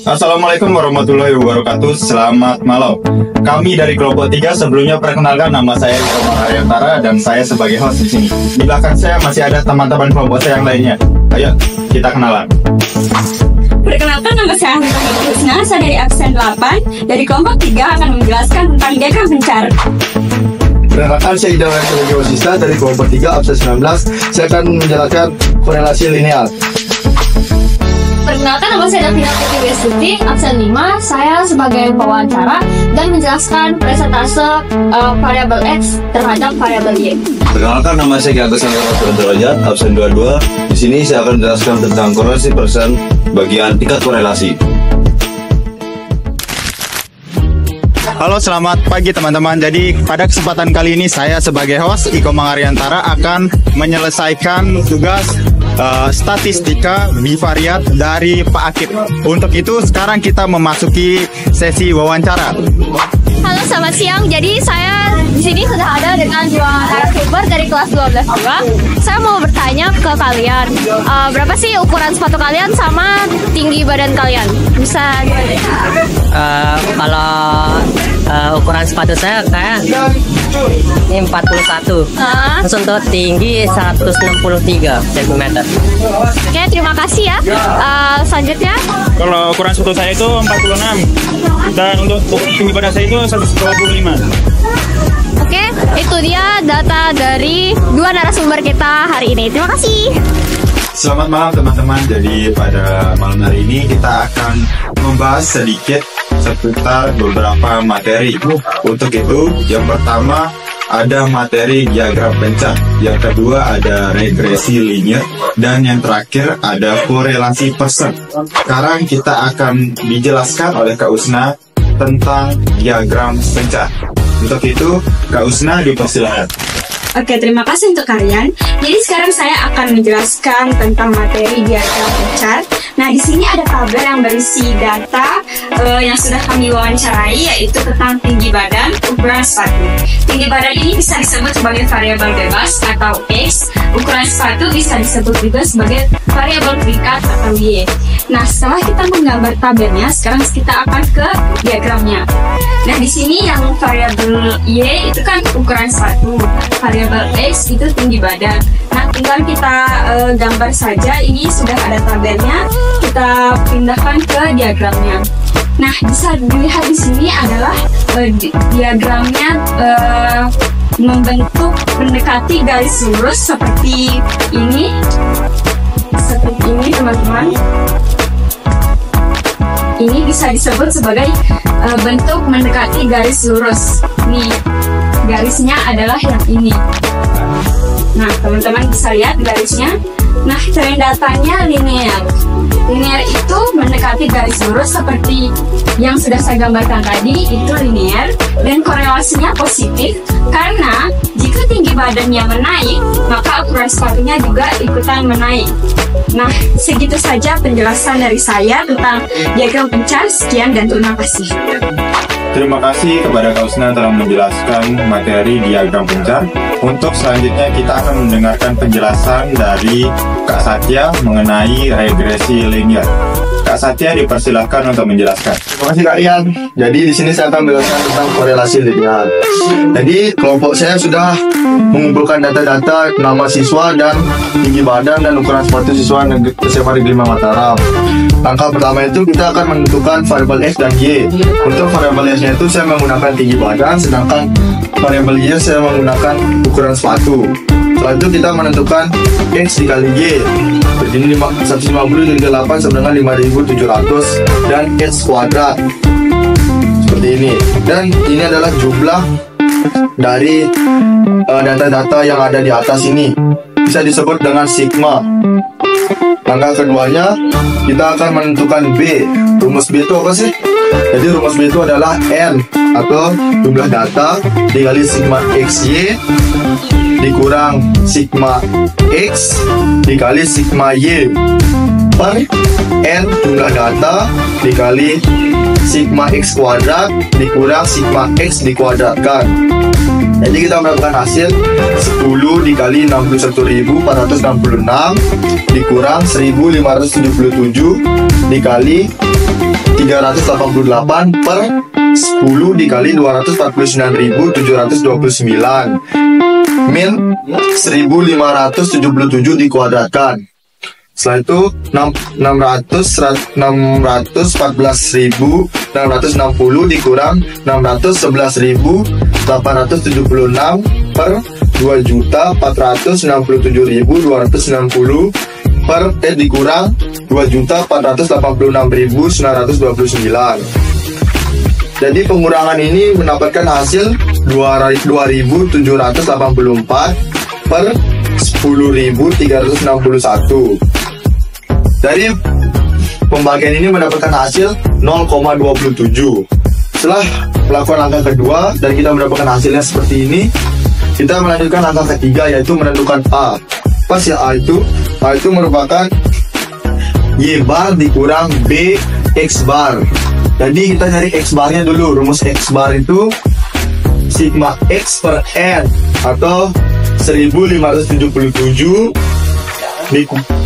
Assalamualaikum warahmatullahi wabarakatuh. Selamat malam. Kami dari kelompok 3 sebelumnya perkenalkan, nama saya Iko Maharyantara dan saya sebagai host di sini. Di belakang saya masih ada teman-teman kelompok saya yang lainnya. Ayo kita kenalan. Perkenalkan, nama saya Anita Kusna. Saya dari absen 8 dari kelompok 3 akan menjelaskan tentang diagram pencar. Perkenalkan, saya Ida sebagai Wasista dari kelompok 3 absen 19. Saya akan menjelaskan korelasi linear. Perkenalkan, nama saya Davina Putri Westuti, absen 5. Saya sebagai pewawancara dan menjelaskan presentase variabel X terhadap variabel Y. Perkenalkan, nama saya Agus Derajat, absen 22. Di sini saya akan menjelaskan tentang korelasi persen bagian tingkat korelasi. Halo, selamat pagi teman-teman. Jadi pada kesempatan kali ini saya sebagai host Iko Maharyantara akan menyelesaikan tugas statistika bivariat dari Pak Akib. Untuk itu sekarang kita memasuki sesi wawancara. Halo, selamat siang. Jadi saya di sini sudah ada dengan dua narasumber dari kelas 12 juga. Saya mau bertanya ke kalian, berapa sih ukuran sepatu kalian sama tinggi badan kalian? Bisa kalau ukuran sepatu saya kayak ini 41. Terus untuk tinggi 163 cm. Oke, terima kasih ya. Selanjutnya, kalau ukuran sepatu saya itu 46 dan untuk tinggi badan saya itu 125. oke, itu dia data dari dua narasumber kita hari ini. Terima kasih. Selamat malam teman-teman. Jadi pada malam hari ini kita akan membahas sedikit seputar beberapa materi. Untuk itu, yang pertama ada materi diagram pencar, yang kedua ada regresi linear, dan yang terakhir ada korelasi persen. Sekarang kita akan dijelaskan oleh Kak Usna tentang diagram pencar. Untuk itu, Kak Usna dipersilakan. Oke, terima kasih untuk kalian. Jadi sekarang saya akan menjelaskan tentang materi diagram pencar. Nah, di sini ada tabel yang berisi data yang sudah kami wawancarai, yaitu tentang tinggi badan, ukuran sepatu. Tinggi badan ini bisa disebut sebagai variabel bebas atau X. Ukuran sepatu bisa disebut juga sebagai variabel terikat atau Y. Nah, setelah kita menggambar tabelnya, sekarang kita akan ke diagramnya. Nah, di sini yang variabel Y itu kan ukuran sepatu, variabel X itu tinggi badan. Nah, tinggal kita gambar saja. Ini sudah ada tabelnya, kita pindahkan ke diagramnya. Nah, bisa dilihat di sini adalah diagramnya membentuk mendekati garis lurus seperti ini. Seperti ini, teman-teman. Ini bisa disebut sebagai bentuk mendekati garis lurus. Nih, garisnya adalah yang ini. Nah, teman-teman bisa lihat garisnya. Nah, trend datanya linear. Linear itu mendekati garis lurus seperti yang sudah saya gambarkan tadi, itu linear, dan korelasinya positif karena jika tinggi badannya menaik, maka ukuran sepatunya juga ikutan menaik. Nah, segitu saja penjelasan dari saya tentang diagram pencar. Sekian dan terima kasih. Terima kasih kepada Kak Usna telah menjelaskan materi diagram pencar. Untuk selanjutnya kita akan mendengarkan penjelasan dari Kak Satya mengenai regresi linear. Kak Satya dipersilahkan untuk menjelaskan. Terima kasih Kak Rian. Jadi di sini saya akan menjelaskan tentang korelasi linear. Jadi kelompok saya sudah mengumpulkan data-data nama siswa dan tinggi badan dan ukuran sepatu siswa SMA Negeri 5 Mataram. Langkah pertama itu kita akan menentukan variabel X dan Y. Untuk variabel X-nya itu saya menggunakan tinggi badan, sedangkan variabel Y saya menggunakan ukuran sepatu. Setelah itu kita menentukan X dikali Y. Begini 150 dikali 8 sama dengan 5700 dan X kuadrat. Seperti ini. Dan ini adalah jumlah dari data-data yang ada di atas ini. Bisa disebut dengan sigma. Langkah keduanya, kita akan menentukan B. Rumus B itu apa sih? Jadi rumus B itu adalah N atau jumlah data dikali sigma XY dikurang sigma X dikali sigma Y per N jumlah data dikali sigma X kuadrat dikurang sigma X dikuadratkan. Jadi kita mendapatkan hasil 10 dikali 61.466 dikurang 1.577 dikali 388 per 10 dikali 249.729 min 1577 dikuadratkan. Setelah itu 614.660 dikurang 611.876 per 2.467.260 per dikurang 2.486.929. Jadi pengurangan ini mendapatkan hasil 2.784 per 10.361. Dari pembagian ini mendapatkan hasil 0,27. Setelah melakukan langkah kedua dan kita mendapatkan hasilnya seperti ini, kita melanjutkan langkah ketiga, yaitu menentukan A. Pas ya A itu merupakan Y bar dikurang B X bar. Jadi kita cari X barnya dulu. Rumus X bar itu sigma X per N atau 1577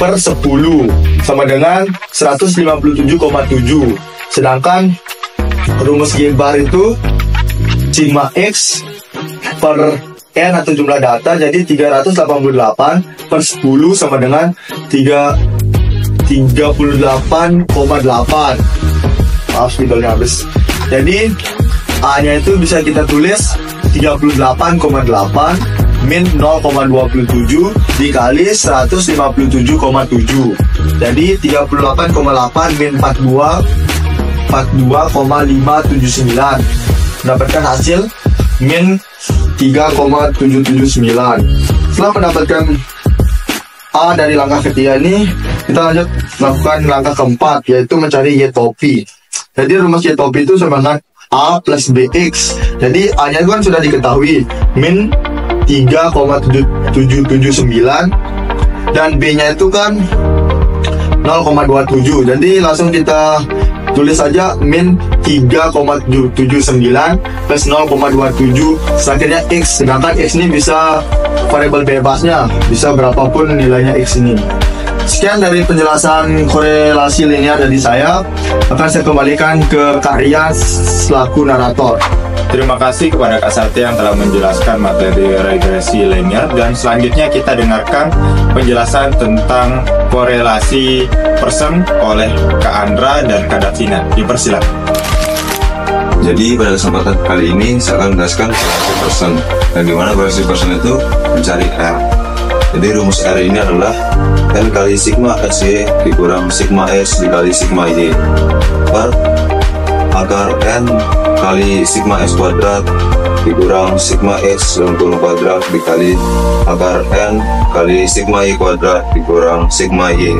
per 10 sama dengan 157,7. Sedangkan rumus Y bar itu sigma X per N atau jumlah data, jadi 388 per 10 sama dengan 38,8. Maaf, spidolnya habis. Jadi A nya itu bisa kita tulis 38,8 min 0,27 dikali 157,7. Jadi 38,8 min 42,579 mendapatkan hasil min 3,779. Setelah mendapatkan A dari langkah ketiga ini, kita lanjut melakukan langkah keempat, yaitu mencari Y topi. Jadi rumus Y topi itu sama dengan A plus BX. Jadi A nya kan sudah diketahui min 3,779 dan B nya itu kan 0,27. Jadi langsung kita tulis saja min 3,779 plus 0,27 selanjutnya X. Sedangkan X ini bisa variabel bebasnya, bisa berapapun nilainya X ini. Sekian dari penjelasan korelasi linear dari saya. Akan saya kembalikan ke Kak Rian selaku narator. Terima kasih kepada Kak Satya yang telah menjelaskan materi regresi linear, dan selanjutnya kita dengarkan penjelasan tentang korelasi person oleh Kak Andra dan Kak Davina. Dipersilakan. Jadi pada kesempatan kali ini saya akan menjelaskan korelasi person, dan dimana korelasi person itu mencari R. Jadi rumus R ini adalah N kali sigma XY dikurang sigma X dikali sigma Y per akar N kali sigma X kuadrat dikurang sigma X dalam kurung kuadrat dikali akar N kali sigma Y kuadrat dikurang sigma Y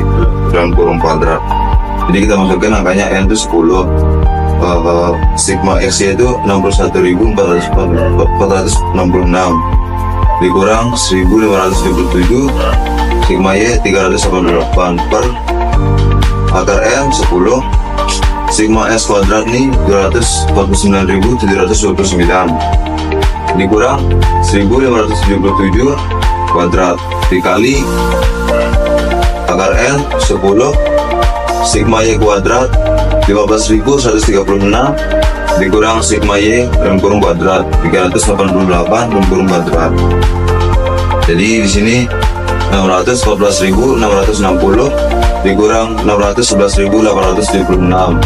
dalam kurung kuadrat. Jadi kita masukkan angkanya N itu 10, sigma X Y itu 61.466 dikurang 1.577, sigma Y 388 per akar N 10, sigma S kuadrat nih 249.729 dikurang 1.577 kuadrat dikali akar N 10, sigma Y kuadrat 15.136 dikurang sigma Y dalam kurung kuadrat 388 dalam kurung kuadrat. Jadi di sini 614.660 dikurang 611.876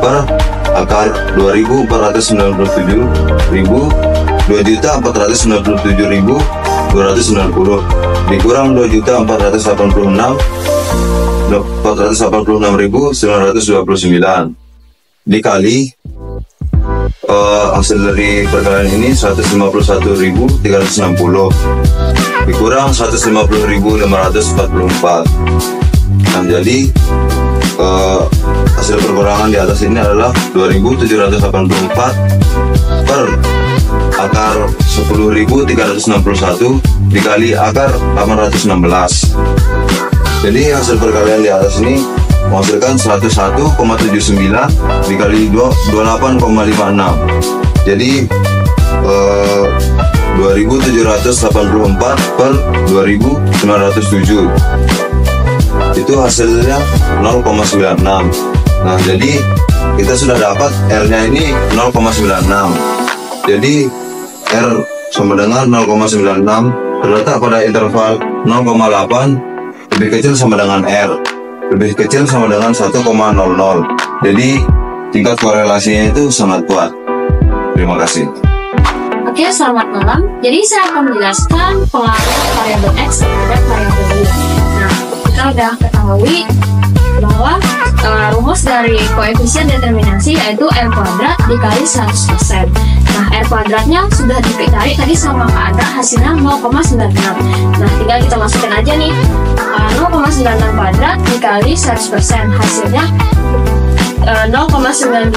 per akar 2.497.297.290 dikurang 2.486.929 dikali hasil dari perkalian ini 151.360 dikurang 150.544. Nah, jadi hasil perkurangan di atas ini adalah 2.784 per akar 10.361 dikali akar 816. Jadi hasil perkalian di atas ini menghasilkan 101,79 dikali 28,56. Jadi 2.784 per 2.907 itu hasilnya 0,96. Nah, jadi kita sudah dapat R-nya ini 0,96. Jadi R sama dengan 0,96 terletak pada interval 0,8 lebih kecil sama dengan R, lebih kecil sama dengan 1,00. Jadi tingkat korelasinya itu sangat kuat. Terima kasih. Oke, selamat malam. Jadi saya akan menjelaskan pengaruh variabel X terhadap variabel Y. Nah, kita udah ketahui bahwa rumus dari koefisien determinasi yaitu R kuadrat dikali 100%. Nah, R kuadratnya sudah dicari tadi sama Kak Andra, hasilnya 0,96. Nah, tinggal kita masukin aja nih 0,96 kuadrat dikali 100%, hasilnya 0,9216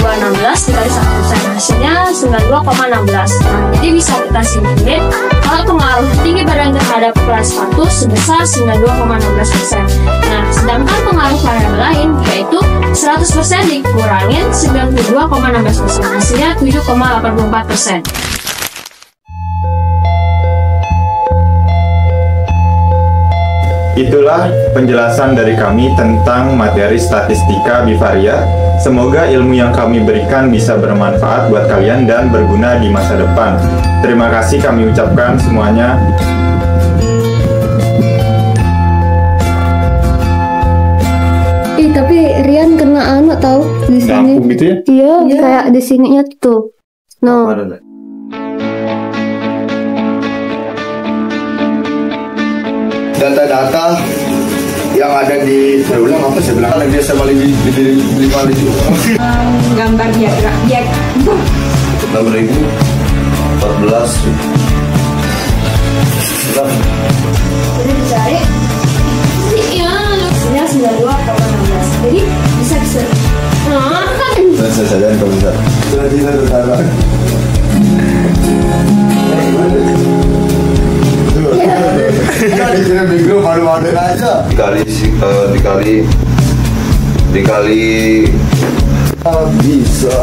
dikali 1%, hasilnya 92,16. Nah, jadi bisa kita simpulin kalau pengaruh tinggi badan terhadap berat sepatu sebesar 92,16%. Nah, sedangkan pengaruh variabel lain yaitu 100% dikurangin 92,16%, hasilnya 7,84%. Itulah penjelasan dari kami tentang materi statistika bivaria. Semoga ilmu yang kami berikan bisa bermanfaat buat kalian dan berguna di masa depan. Terima kasih kami ucapkan semuanya. Tapi Rian kena anu tahu di sini. Lampu gitu ya? Iya, kayak di sininya tuh. No. Data-data yang ada di saya ulang apa saya bilang dia sama di Gambar diagram. 6.014. Jadi dicari ya hasilnya 92,16. Jadi bisa saya saja yang komentar sudah tidak tertarik dikirim di grup malu-malu aja dikali bisa